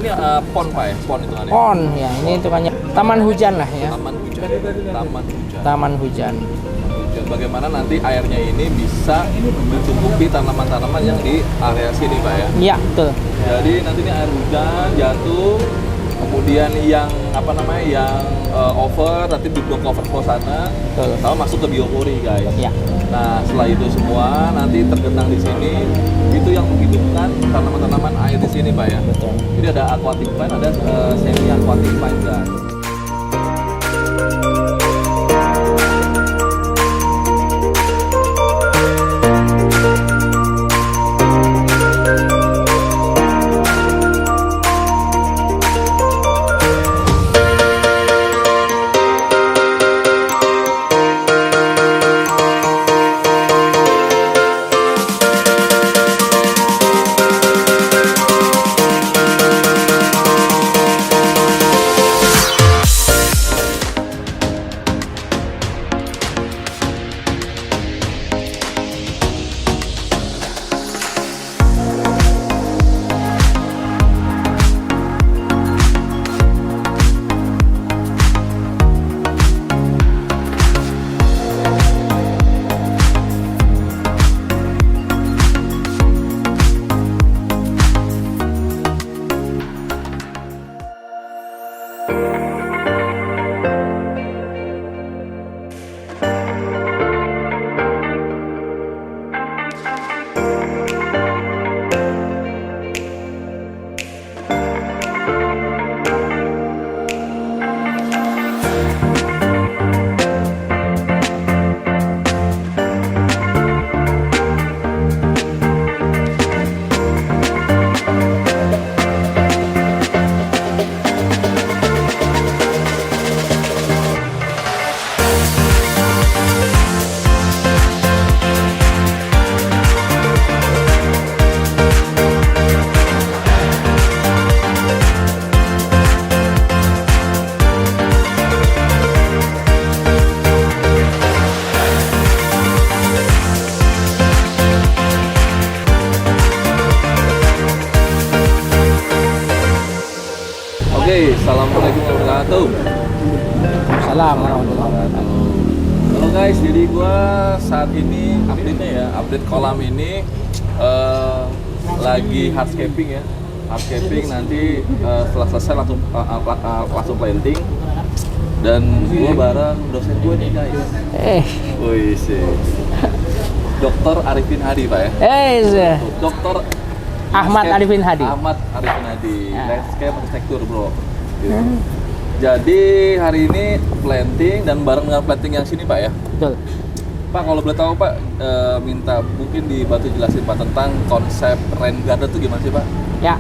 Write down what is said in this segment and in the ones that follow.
ini pon Pak ya? Pon itu kan ya? Pon ya, ini hitungannya taman hujan lah ya. Taman hujan. Taman hujan. Taman hujan. Bagaimana nanti airnya ini bisa mencukupi tanaman-tanaman yang di area sini Pak ya? Iya, betul. Jadi nanti ini air hujan jatuh, kemudian yang apa namanya yang over nanti dibuang cover ke sana, Betul. lalu masuk ke biopori guys. Iya. Nah setelah itu semua nanti tergenang di sini, itu yang menghidupkan tanaman-tanaman air di sini Pak ya. Betul. Jadi ada aquatic plant, ada semi aquatic plant guys. Oke, assalamualaikum warahmatullahi wabarakatuh. Salam warahmatullahi wabarakatuh. Halo guys, jadi gua saat ini update-nya ya, update kolam ini lagi hardscaping ya. Hardscaping nanti setelah selesai langsung planting. Dan gua bareng dosen gue nih guys. Wih sih. Dr. Arifin Hadi Pak ya. Dr. Ahmad Arifin Hadi. Ahmad Arifin Hadi. Ya. Landscape arsitektur bro. Gitu. Jadi hari ini planting dan bareng dengan planting yang sini Pak ya. Betul. Pak kalau boleh tahu Pak, minta mungkin dibantu jelasin Pak tentang konsep rain garden itu gimana sih Pak? Ya.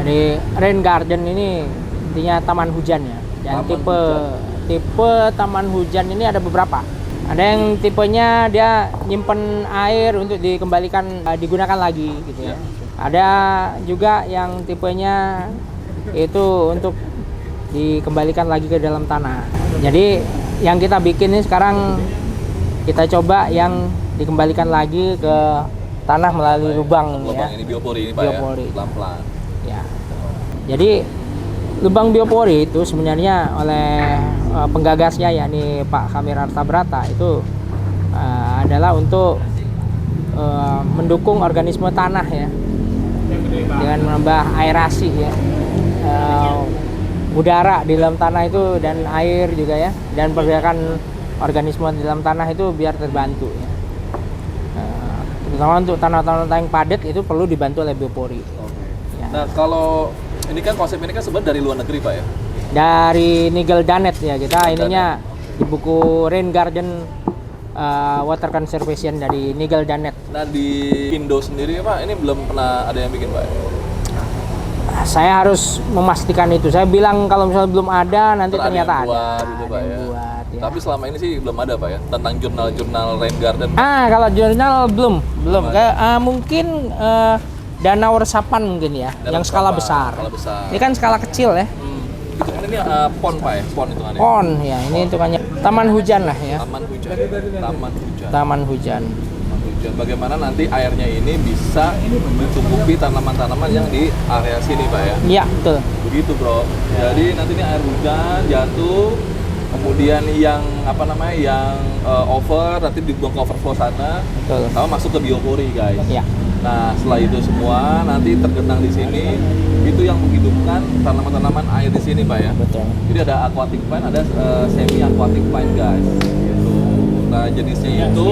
Jadi rain garden ini intinya taman hujan ya. Dan tipe taman hujan ini ada beberapa. Ada yang tipenya dia nyimpen air untuk dikembalikan digunakan lagi gitu ya. Ada juga yang tipenya itu untuk dikembalikan lagi ke dalam tanah. Jadi yang kita bikin ini sekarang kita coba yang dikembalikan lagi ke tanah melalui lubang Lubang ya. ini biopori ini Pak Biopori. ya. Pelan-pelan. Ya. Jadi lubang biopori itu sebenarnya oleh penggagasnya yakni Pak Kamir Artabrata itu adalah untuk mendukung organisme tanah ya, dengan menambah aerasi ya, udara di dalam tanah itu dan air juga ya, dan pergerakan organisme di dalam tanah itu biar terbantu ya. Terutama untuk tanah-tanah yang padat itu perlu dibantu oleh biopori. Ya. Nah kalau ini kan konsep ini kan sebenarnya dari luar negeri Pak ya? Dari Nigel Danet ya, kita ininya di buku Rain Garden Water Conservation dari Nigel Danet. Nah di Indo sendiri Pak, ini belum pernah ada yang bikin Pak? Saya harus memastikan itu. Saya bilang kalau misalnya belum ada, nanti ternyata ada. Gitu, Pak, ya. Buat, ya. Tapi selama ini sih belum ada Pak ya, tentang jurnal-jurnal Rain Garden. Kalau jurnal belum. Mungkin danau resapan mungkin ya, yang skala besar. Ini kan skala kecil ya. Itu kan ini pon Pak ya, pon itu kan ya. Pon ya, ini hitungannya taman hujan lah ya. Taman hujan. Taman hujan. Taman hujan. Ya, bagaimana nanti airnya ini bisa mencukupi tanaman-tanaman yang di area sini, Pak ya? Iya, betul. Begitu, Bro. Jadi nanti ini air hujan jatuh, kemudian yang apa namanya, yang over nanti dibuang ke overflow sana, Betul. sama masuk ke biopori, guys. Iya. Nah, setelah itu semua nanti tergenang di sini, itu yang menghidupkan tanaman-tanaman air di sini, Pak ya. Betul. Jadi ada aquatic plant, ada semi aquatic plant, guys. Gitu. Nah, jenisnya itu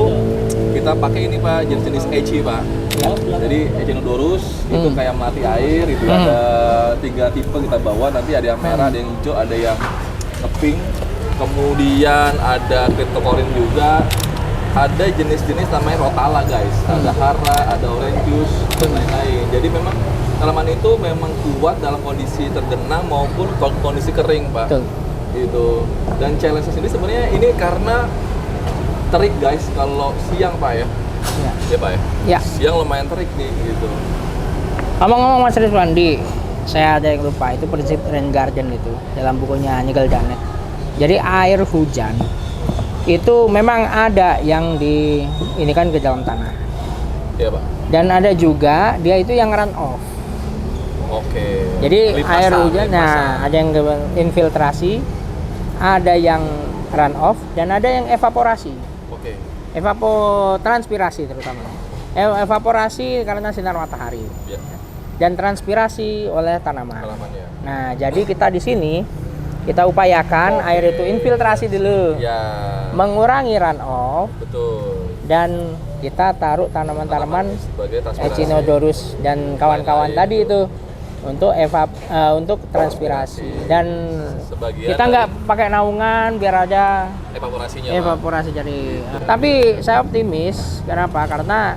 kita pakai ini, Pak, jenis-jenis ECHI, Pak. Ya. Jadi Echinodorus itu kayak melati air, itu ada 3 tipe kita bawa. Nanti ada yang merah, ada yang hijau, ada yang pink. Kemudian ada cryptocorin juga. Ada jenis-jenis namanya rotala, guys. Ada hara, ada orangeus, dan lain-lain. Jadi memang tanaman itu memang kuat dalam kondisi tergenang maupun kondisi kering, Pak. Betul. Gitu. Dan challenge sendiri sebenarnya ini karena terik, guys, kalau siang, Pak ya. Ya. Ya, Pak ya. Ya. Siang lumayan terik nih, gitu. Ngomong-ngomong Mas Rizwandi, saya ada yang lupa, itu prinsip rain garden itu dalam bukunya Nigel Dennett. Jadi air hujan itu memang ada yang di ini kan ke dalam tanah. Iya, Pak. Dan ada juga dia itu yang run off. Oke. Jadi Limpasan, air hujan, limpasan. nah ada yang infiltrasi, ada yang run off, dan ada yang evaporasi. Oke. Transpirasi terutama. Evaporasi karena sinar matahari. Ya. Dan transpirasi oleh tanaman. Halamannya. Nah, jadi kita di sini kita upayakan air itu infiltrasi dulu, Ya. mengurangi run off, Betul. dan kita taruh tanaman-tanaman sebagai transpirasi. Echinodorus dan kawan-kawan Lain-lain. tadi itu untuk transpirasi. Dan Sebagian kita nggak pakai naungan biar ada evaporasinya, Pak. evaporasi jadi. Tapi saya optimis, kenapa? Karena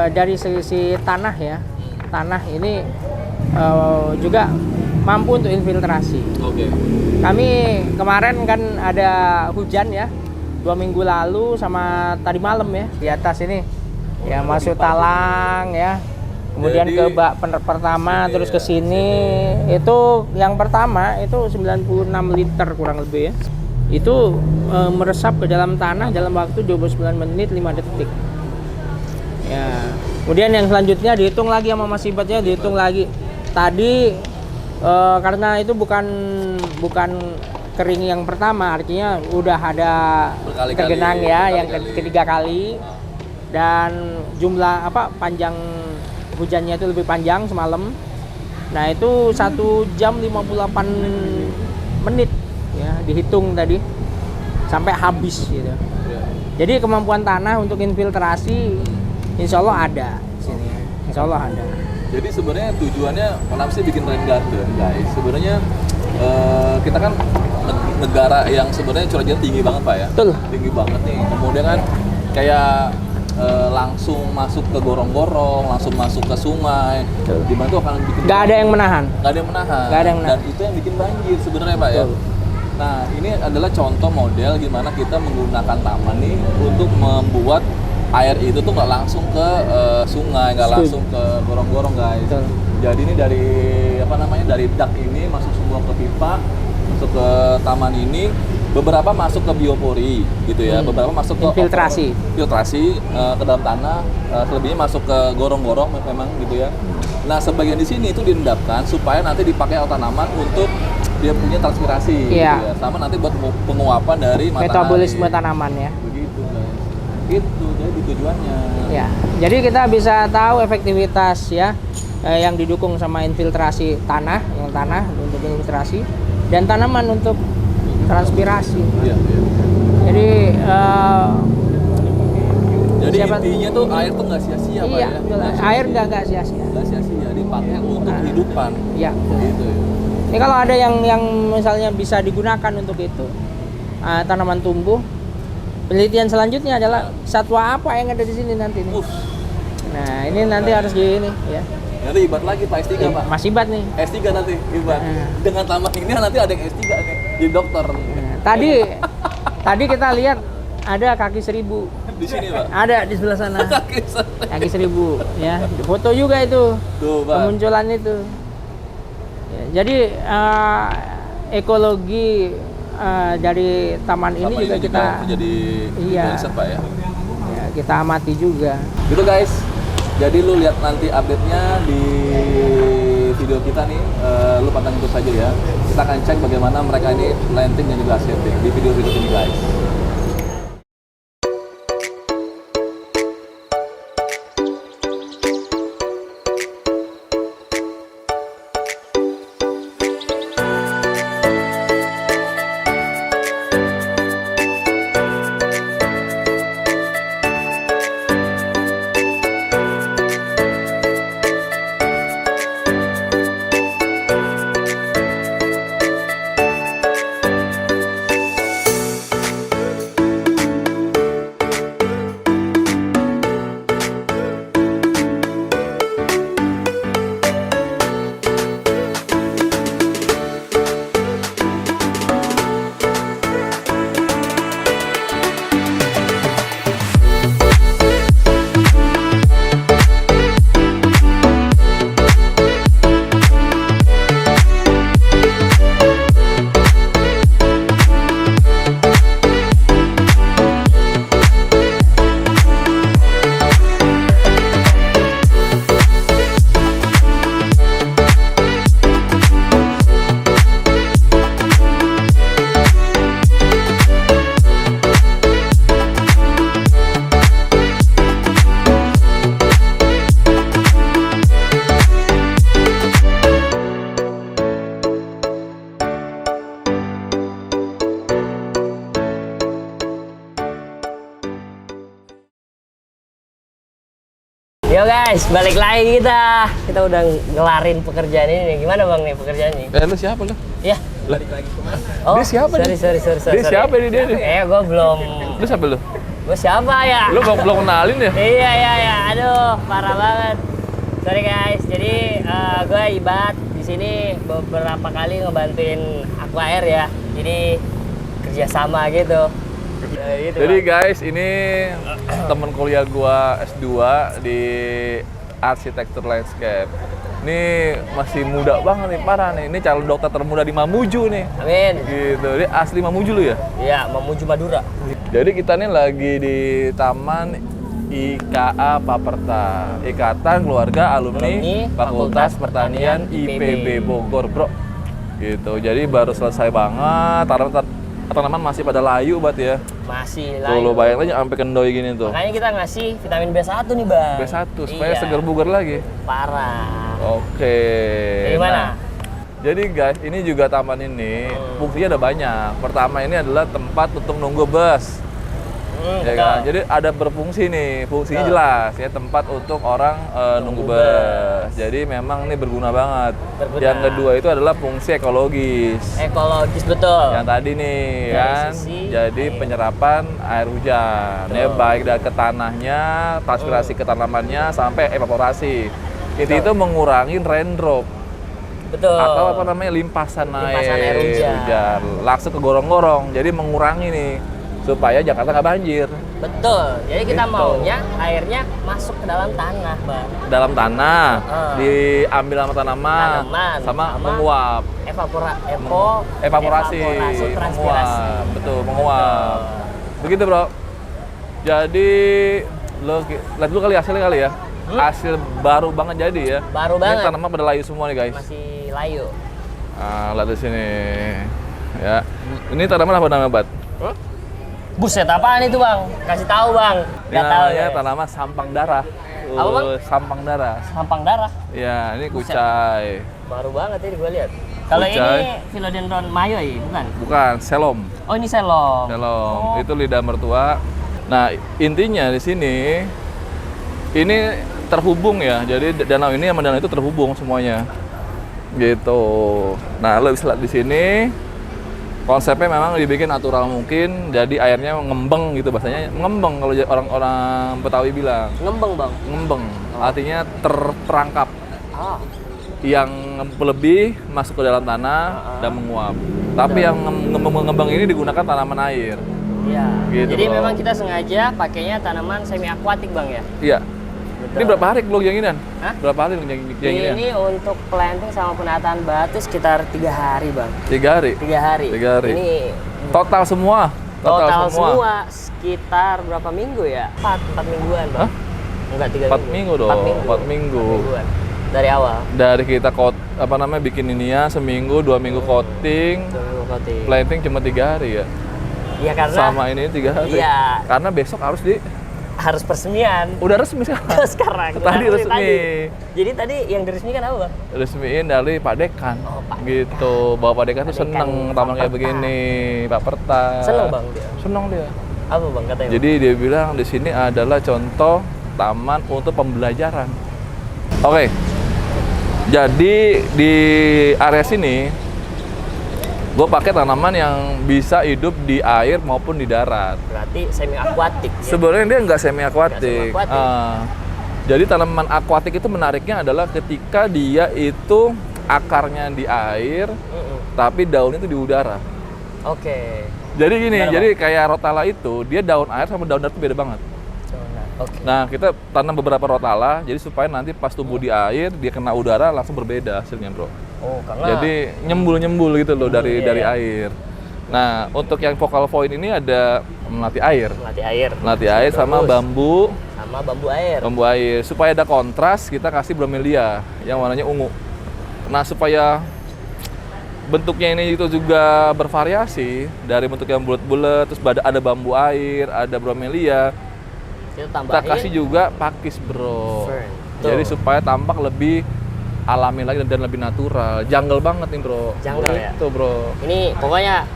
dari sisi tanah ya, tanah ini juga mampu untuk infiltrasi. Oke. Kami kemarin kan ada hujan ya, 2 minggu lalu sama tadi malam ya di atas ini, ya masuk talang ya, kemudian Jadi, ke bak pertama sini terus ya, ke sini. Itu yang pertama itu 96 liter kurang lebih ya, itu meresap ke dalam tanah dalam waktu 29 menit 5 detik ya. Kemudian yang selanjutnya dihitung lagi sama Mas Ibatnya, dihitung lagi tadi. Karena itu bukan kering yang pertama, artinya udah ada Berkali-kali, tergenang ya, yang berkali-kali. ketiga kali, dan jumlah panjang hujannya itu lebih panjang semalam. Nah itu 1 jam 58 menit ya dihitung tadi sampai habis gitu. Ya. Jadi kemampuan tanah untuk infiltrasi insya Allah ada di sini, insya Allah ada. Jadi sebenarnya tujuannya kenapa sih bikin rain garden, guys? Sebenarnya kita kan negara yang sebenarnya curah hujan tinggi banget, Pak ya. Betul. Tinggi banget nih. Kemudian kan kayak langsung masuk ke gorong-gorong, langsung masuk ke sungai. Betul. Di mana tuh akan bikin Nggak ada yang menahan. nggak ada yang menahan. Nggak ada yang menahan. Dan itu yang bikin banjir sebenarnya, Pak ya. Betul. Nah, ini adalah contoh model gimana kita menggunakan taman nih untuk membuat air itu tuh nggak langsung ke sungai, nggak langsung ke gorong-gorong, guys. Betul. Jadi ini dari dari dak ini masuk semua ke pipa, masuk ke taman ini, beberapa masuk ke biopori gitu ya, beberapa masuk ke filtrasi ke dalam tanah, selebihnya masuk ke gorong-gorong memang gitu ya. Nah, sebagian di sini itu diendapkan supaya nanti dipakai tanaman untuk dia punya transpirasi gitu ya. Sama nanti buat penguapan dari matahari. Metabolisme tanaman ya. Begitu, guys. Itu jadi tujuannya. Ya, jadi kita bisa tahu efektivitas ya yang didukung sama infiltrasi tanah, yang tanah untuk infiltrasi dan tanaman untuk transpirasi. Iya, iya. Jadi Jadi intinya tuh air tuh nggak sia-sia, Pak iya, ya. betul. Air nggak sia-sia. Nggak sia-sia, dipakai untuk kehidupan. Iya. Gitu ya. Ini kalau ada yang misalnya bisa digunakan untuk itu tanaman tumbuh. Penelitian selanjutnya adalah satwa apa yang ada di sini nanti nih. Nah, ini nanti harus di ini ya. Nanti Ibat lagi Pak S3, Pak. Mas Ibat nih. S3 nanti Ibat. Dengan taman ini nanti ada yang S3 nih di dokter. Nah, tadi kita lihat ada kaki 1000 di sini, Pak. Ada di sebelah sana. Kaki 1000 ya. Foto juga itu. Tuh, Pak. Kemunculan itu. Ya, jadi ekologi dari taman ini juga kita jadi riset, Pak ya. kita amati juga. Gitu guys. Jadi lu lihat nanti update-nya di video kita nih, lu pantengin terus aja ya. Kita akan cek bagaimana mereka ini landing dan juga shaping di video-video ini guys. Yo guys, balik lagi kita. Kita udah ngelarin pekerjaan ini nih. Gimana bang nih pekerjaan ini? Lu siapa lu? Ya. Balik lagi kemana? Oh, Dia siapa nih? Sorry. Dia siapa nih dia nih? Gue belum. Lu siapa lu? Gue siapa ya? Lu belum kenalin ya? Iya. Aduh, parah banget. Sorry guys. Jadi gue Ibat di sini beberapa kali ngebantuin Aquair ya. Jadi kerjasama gitu. Gitu, Jadi Bang. guys, ini temen kuliah gua S2 di arsitektur landscape. Ini masih muda banget nih, parah nih. Ini calon dokter termuda di Mamuju nih. Amin. Gitu. Dia asli Mamuju lu ya? Iya, memuju Madura. Jadi kita nih lagi di Taman IKA Paperta, Ikatan Keluarga Alumni Fakultas Pertanian IPB Bogor, bro. Gitu. Jadi baru selesai banget. Tanaman masih pada layu banget ya. Masih Tuh lo layu. bayangin aja sampai kendoi gini tuh. Makanya kita ngasih vitamin B1 nih bang. B1 supaya Iya. segar bugar lagi. Parah. Oke. Dari mana? Jadi guys, ini juga taman ini fungsinya ada banyak. Pertama ini adalah tempat untuk nunggu bus. Ya Betul. kan? Jadi ada berfungsi nih, fungsinya Betul. jelas ya, tempat untuk orang nunggu Nunggu bus. Jadi memang ini berguna banget. Berguna. Yang kedua itu adalah fungsi ekologis. Ekologis betul. Yang tadi nih Dari kan, sisi jadi air. penyerapan air hujan ya, Betul. baik dari ke tanahnya, transpirasi ke tanamannya sampai evaporasi. Itu mengurangi raindrop Betul. atau apa namanya limpasan air hujan. langsung ke gorong-gorong. Jadi mengurangi nih supaya Jakarta nggak banjir. Betul. Jadi kita Gitu. maunya airnya masuk ke dalam tanah, bang. Dalam tanah, diambil sama tanaman, Tanaman, sama sama menguap. Evaporasi, transpirasi. menguap, betul, menguap. Begitu bro. Jadi lo lihat dulu kali hasilnya kali ya. Hasil baru banget jadi ya. Baru Ini banget. tanaman pada layu semua nih guys. Masih layu. Nah, lihat di sini. Ya. Ini tanaman apa namanya, Bat? Buset, apaan itu bang? Kasih tahu bang. Ini Nggak tahu namanya ya. tanaman sampang darah. Apa, Bang? Sampang darah. Sampang darah. Ya, ini Buset. kucai. Baru banget ini gue lihat. Kalau Kucai. ini Philodendron mayoi, bukan? Bukan, selom. Oh ini selom. Selom. Oh. Itu lidah mertua. Nah, intinya di sini ini terhubung ya. Jadi danau ini sama danau itu terhubung semuanya. Gitu. Nah, lo bisa lihat di sini konsepnya memang dibikin natural mungkin, jadi airnya ngembeng gitu, bahasanya ngembeng kalau orang-orang Betawi bilang. Ngembeng bang. Ngembeng, artinya terperangkap. Ah. Yang lebih masuk ke dalam tanah dan menguap. Tapi yang ngembeng ini digunakan tanaman air. Iya. Gitu, Jadi Bro. memang kita sengaja pakainya tanaman semi akuatik bang ya. Iya. Betul. Ini berapa hari lo yang ini? Hah? Berapa hari lo yang ini? Ini untuk planting sama penataan batu sekitar 3 hari bang. 3 hari. 3 hari. 3 hari. Ini Total semua. total semua sekitar berapa minggu ya? 4 mingguan bang. Hah? Enggak 3 4 minggu. minggu dong. 4 minggu. 4 mingguan. Dari awal. Dari kita bikin ininya seminggu, 2 minggu coating. 2 minggu coating. Planting cuma 3 hari ya. Iya karena Sama ini 3 hari. Iya. Karena besok harus peresmian. udah resmi sekarang. Sekarang. Tadi Udah resmi. Jadi tadi yang diresmikan apa bang? Resmiin dari Pak Dekan. Oh, Pak Gitu. Bapak Dekan tuh Pak Dekan, seneng Pak taman kayak Perta. begini, Pak Perta. Seneng bang dia. Seneng dia. Apa bang katanya? Jadi dia bilang di sini adalah contoh taman untuk pembelajaran. Oke. Jadi di area sini gue pakai tanaman yang bisa hidup di air maupun di darat. Berarti semi akuatik. Ya? Sebenarnya dia nggak semi Nggak akuatik. semi-akuatik. Jadi tanaman akuatik itu menariknya adalah ketika dia itu akarnya di air, tapi daunnya itu di udara. Oke. Jadi gini, Gimana, jadi kayak rotala itu dia daun air sama daun darat itu beda banget. Oke. Nah, kita tanam beberapa rotala, jadi supaya nanti pas tumbuh di air, dia kena udara langsung berbeda hasilnya, bro. Oh, karena Jadi nyembul-nyembul gitu loh dari iya. air. Nah, untuk yang focal point ini ada melatih air. Melatih air sama Bagus. bambu, sama bambu air. bambu air. Supaya ada kontras, kita kasih bromelia yang warnanya ungu. Nah, supaya bentuknya ini itu juga bervariasi dari bentuk yang bulat-bulat, terus ada bambu air, ada bromelia. Kita Kita tambahin kasih juga pakis, bro. fern. Jadi Tuh. supaya tampak lebih alami lagi dan lebih natural. Jungle banget nih, bro. Jungle ya? Itu, bro. Ini pokoknya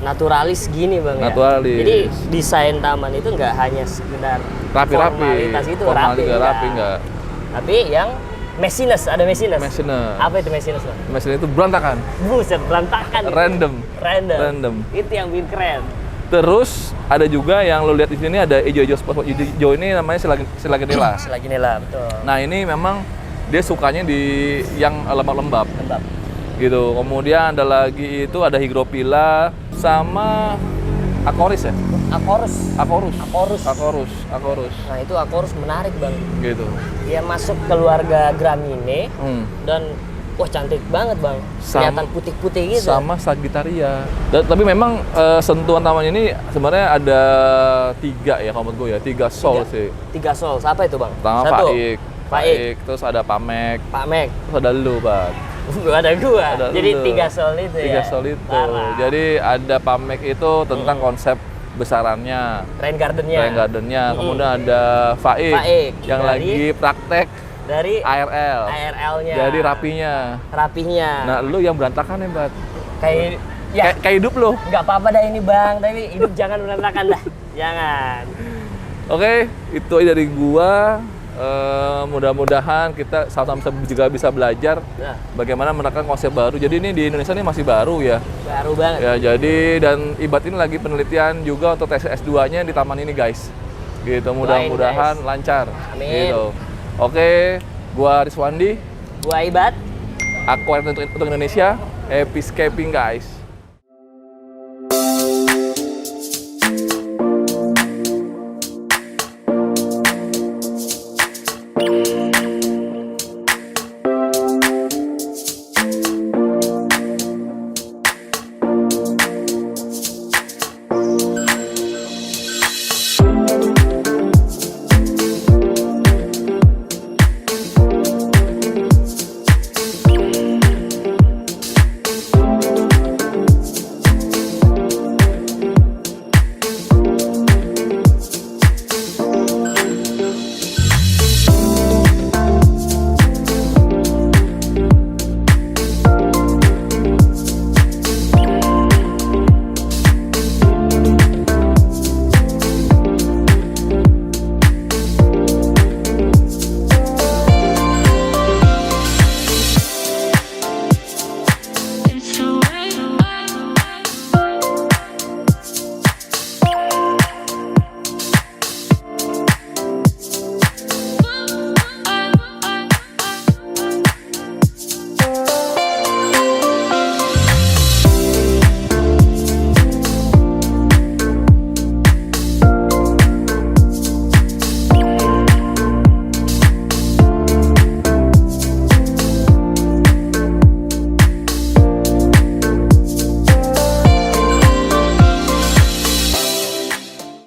naturalis gini bang Naturalis. ya. Jadi desain taman itu nggak hanya sekedar Rapi-rapi. formalitas itu Formal rapi, juga rapi enggak. Tapi yang messiness, ada messiness. Messiness. Apa itu messiness bang? Messiness itu berantakan. Buset, berantakan. itu. Random. Random. Itu yang bikin keren. Terus ada juga yang lo lihat di sini ada hijau-hijau spot. Hijau ini namanya Selaginella. Selagi nila, betul. Nah, ini memang dia sukanya di yang lembab-lembab Lembab. gitu. Kemudian ada lagi itu ada Hygrophila sama Akoris ya? Akorus. Akorus. Nah itu akorus menarik bang. Gitu. Dia masuk keluarga Gramine dan wah cantik banget bang. Kelihatan putih-putih gitu. Sama Sagittaria. Tapi memang sentuhan taman ini sebenarnya ada 3 ya kalau menurut gue ya, 3 soul sih. 3 soul. Apa itu bang? Pertama Satu. Faik, terus ada Pamek, Pak Mek. terus ada lu, Bang. Ada gua. Ada Jadi lu. 3 soul itu ya. 3 soul itu. Parah. Jadi ada Pamek itu tentang konsep besarannya, Rain Garden-nya. Rain Garden-nya. Kemudian ada Faik, Faik, yang dari- lagi praktek Dari ARL. ARL-nya. Jadi rapinya. Rapihnya. Nah, lu yang berantakan ya, Bat. Kayak ya Kayak hidup lu. nggak apa-apa dah ini bang, tapi hidup jangan berantakan dah. Jangan. Oke, itu dari gua. Mudah-mudahan kita sama-sama juga bisa belajar Nah, bagaimana menerapkan konsep baru. Jadi ini di Indonesia ini masih baru ya. baru banget. Ya, jadi dan Ibat ini lagi penelitian juga untuk tes S2-nya di taman ini, guys. Gitu, mudah-mudahan guys. lancar. Amin. Gitu. Oke, gua Rizwandi, Gua Ibat. Aquarium untuk Indonesia, happy escaping, guys.